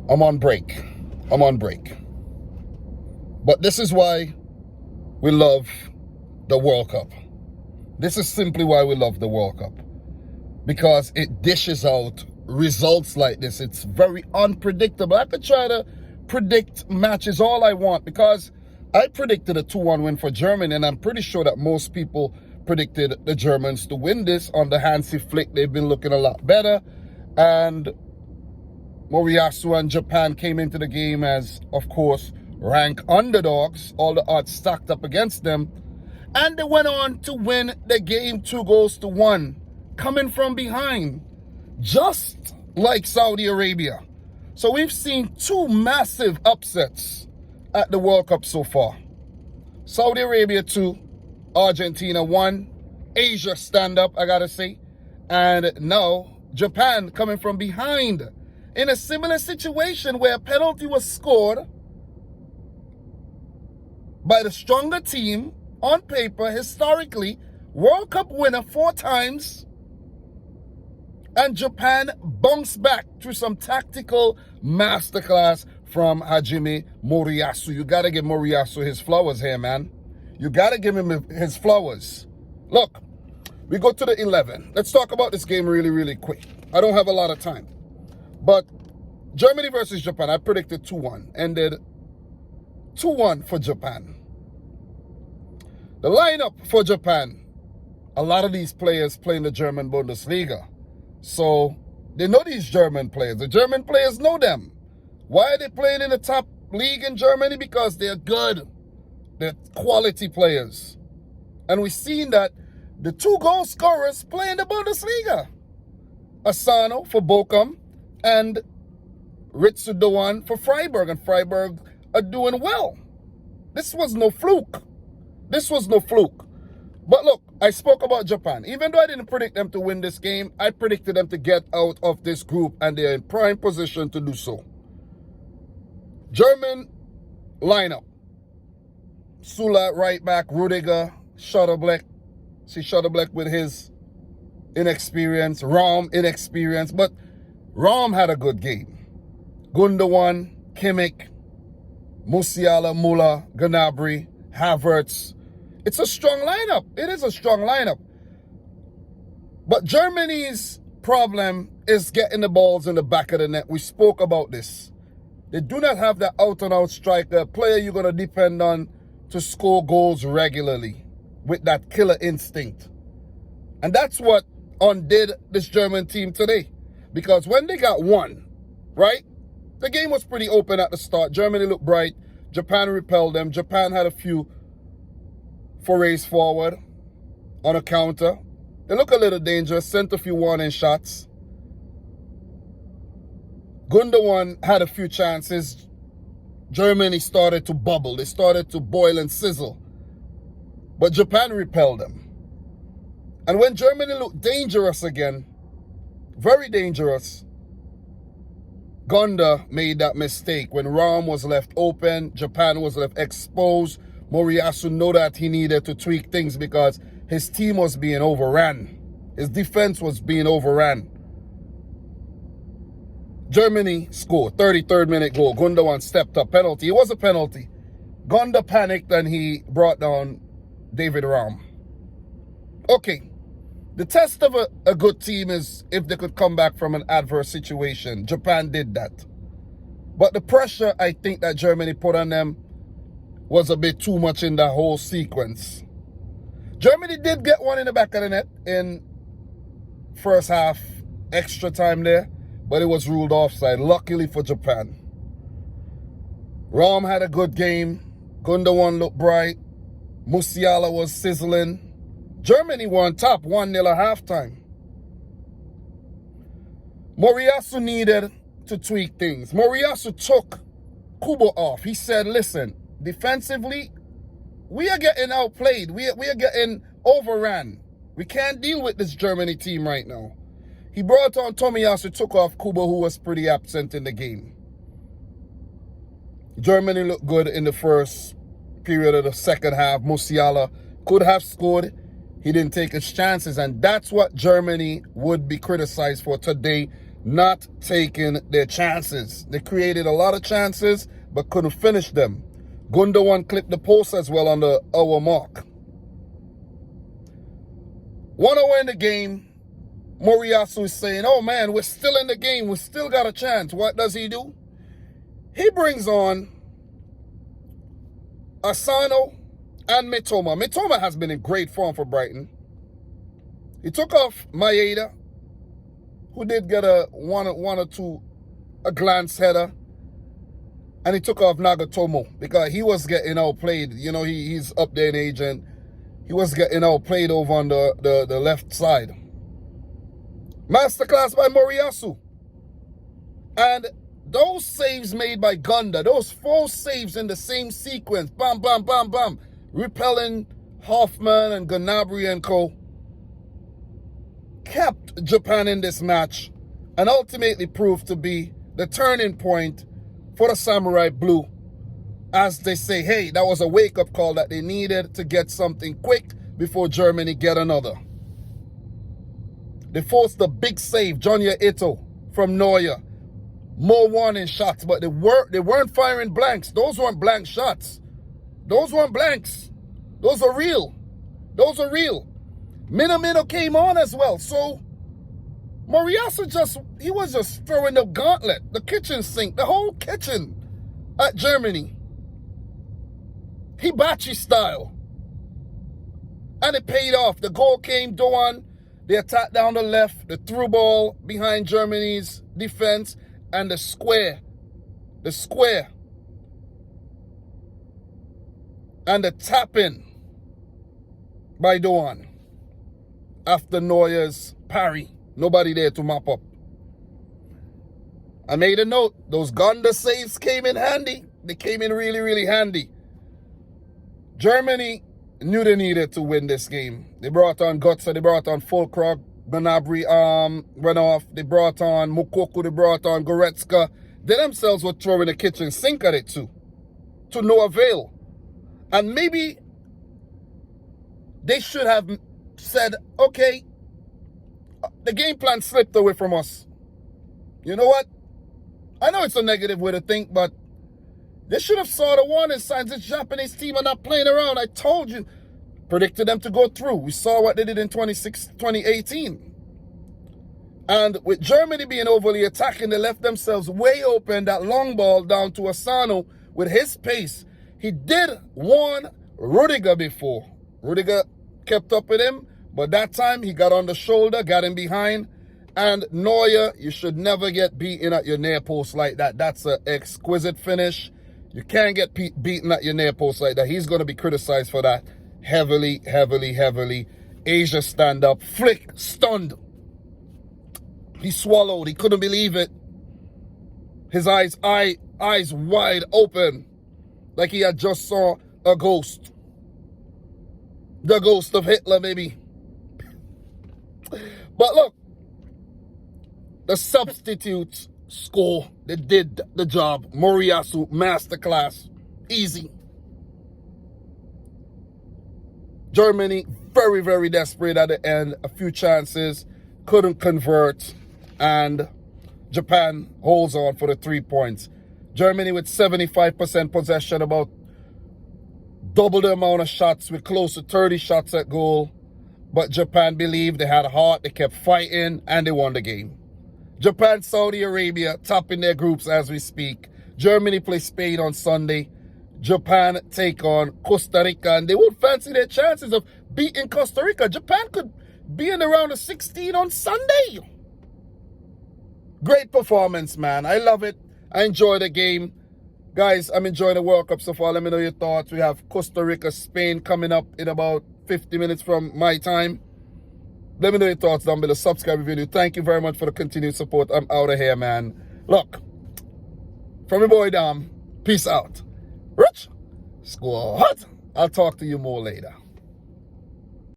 I'm on break. But this is why we love the World Cup. This is simply why we love the World Cup. Because it dishes out results like this. It's very unpredictable. I could try to predict matches all I want, because I predicted a 2-1 win for Germany, and I'm pretty sure that most people predicted the Germans to win this. On the Hansi Flick, they've been looking a lot better. And Moriyasu and Japan came into the game as, of course, rank underdogs. All the odds stacked up against them. And they went on to win the game 2-1, coming from behind, just like Saudi Arabia. So we've seen two massive upsets at the World Cup so far. Saudi Arabia 2, Argentina 1, Asia stand up, I gotta say. And now Japan coming from behind in a similar situation where a penalty was scored by the stronger team. On paper, historically, World Cup winner 4 times, and Japan bounced back through some tactical masterclass from Hajime Moriyasu. You got to give Moriyasu his flowers here, man. You got to give him his flowers. Look, we go to the 11. Let's talk about this game really, really quick. I don't have a lot of time. But Germany versus Japan, I predicted 2-1. Ended 2-1 for Japan. The lineup for Japan, a lot of these players play in the German Bundesliga. So they know these German players. The German players know them. Why are they playing in the top league in Germany? Because they're good. They're quality players. And we've seen that the 2 goal scorers play in the Bundesliga. Asano for Bochum and Ritsu Doan for Freiburg. And Freiburg are doing well. This was no fluke. But look, I spoke about Japan. Even though I didn't predict them to win this game, I predicted them to get out of this group, and they're in prime position to do so. German lineup. Sula right back, Rudiger, Schotterbeck. See Schotterbeck with his inexperience, Raum inexperience, but Raum had a good game. Gundogan, Kimmich, Musiala, Müller, Gnabry, Havertz. It's a strong lineup. It is a strong lineup. But Germany's problem is getting the balls in the back of the net. We spoke about this. They do not have that out-and-out striker, a player you're going to depend on to score goals regularly with that killer instinct. And that's what undid this German team today. Because when they got one, right, the game was pretty open at the start. Germany looked bright. Japan repelled them. Japan had a few forays forward on a counter. They look a little dangerous, sent a few warning shots. Gundogan had a few chances. Germany started to bubble. They started to boil and sizzle. But Japan repelled them. And when Germany looked dangerous again, very dangerous, Gonda made that mistake. When Raum was left open, Japan was left exposed. Moriyasu knew that he needed to tweak things because his team was being overran. His defense was being overran. Germany scored, 33rd minute goal. Gundogan stepped up, penalty. It was a penalty. Gonda panicked and he brought down David Raum. Okay, the test of a good team is if they could come back from an adverse situation. Japan did that. But the pressure I think that Germany put on them was a bit too much in that whole sequence. Germany did get one in the back of the net in first half, extra time there, but it was ruled offside, luckily for Japan. Raum had a good game. Gundogan looked bright. Musiala was sizzling. Germany were on top, 1-0 at halftime. Moriyasu needed to tweak things. Moriyasu took Kubo off. He said, listen, defensively, we are getting outplayed. We are getting overran. We can't deal with this Germany team right now. He brought on Tomiyasu, took off Kubo, who was pretty absent in the game. Germany looked good in the first period of the second half. Musiala could have scored. He didn't take his chances, and that's what Germany would be criticized for today. not taking their chances. They created a lot of chances, but couldn't finish them. Gundogan clipped the post as well on the hour mark. 1 hour in the game, Moriyasu is saying, oh man, we're still in the game. We still got a chance. What does he do? He brings on Asano and Mitoma. Mitoma has been in great form for Brighton. He took off Maeda, who did get a one or two glance header. And he took off Nagatomo because he was getting outplayed. You know, he's up there in age and he was getting outplayed over on the left side. Masterclass by Moriyasu. And those saves made by Gunda, those 4 saves in the same sequence, bam, bam, bam, bam, repelling Hoffman and Gnabry and co, kept Japan in this match and ultimately proved to be the turning point for the Samurai Blue. As they say, hey, that was a wake-up call that they needed to get something quick before Germany get another. They forced a big save, Jonya Ito from Neuer. More warning shots, but they weren't firing blanks. Those weren't blank shots. Those weren't blanks. Those are real. Those are real. Minamino came on as well. So Moriyasu he was just throwing the gauntlet, the kitchen sink, the whole kitchen at Germany. Hibachi style. And it paid off. The goal came, Doan. They attacked down the left, the through ball behind Germany's defense, and the square. And the tap-in by Doan after Neuer's parry. Nobody there to mop up. I made a note. Those Gunda saves came in handy. They came in really, really handy. Germany knew they needed to win this game. They brought on Götze, they brought on Fulkrug, Gnabry went off, they brought on Moukoko, they brought on Goretzka. They themselves were throwing a kitchen sink at it too, to no avail. And maybe they should have said, okay, the game plan slipped away from us. You know what? I know it's a negative way to think, but they should have saw the warning signs. This Japanese team are not playing around. I told you. Predicted them to go through. We saw what they did in 2018. And with Germany being overly attacking, they left themselves way open. That long ball down to Asano with his pace. He did warn Rudiger before. Rudiger kept up with him, but that time he got on the shoulder, got him behind. And Neuer, you should never get beaten at your near post like that. That's an exquisite finish. You can't get beaten at your near post like that. He's going to be criticized for that heavily, heavily, heavily. Asia stand up. Flick, stunned. He swallowed. He couldn't believe it. His eyes wide open, like he had just saw a ghost. The ghost of Hitler, maybe. But look, the substitutes score. They did the job. Moriyasu, masterclass. Easy. Germany, very, very desperate at the end. A few chances. Couldn't convert. And Japan holds on for the 3 points. Germany with 75% possession, about double the amount of shots, with close to 30 shots at goal. But Japan believed, they had a heart, they kept fighting, and they won the game. Japan, Saudi Arabia, top in their groups as we speak. Germany play Spain on Sunday. Japan take on Costa Rica, and they would fancy their chances of beating Costa Rica. Japan could be in the round of 16 on Sunday. Great performance, man. I love it. I enjoy the game. Guys, I'm enjoying the World Cup so far. Let me know your thoughts. We have Costa Rica, Spain coming up in about 50 minutes from my time. Let me know your thoughts down below. Subscribe, video. Thank you very much for the continued support. I'm out of here, man. Look, from your boy Dom, peace out. Rich Squad. I'll talk to you more later.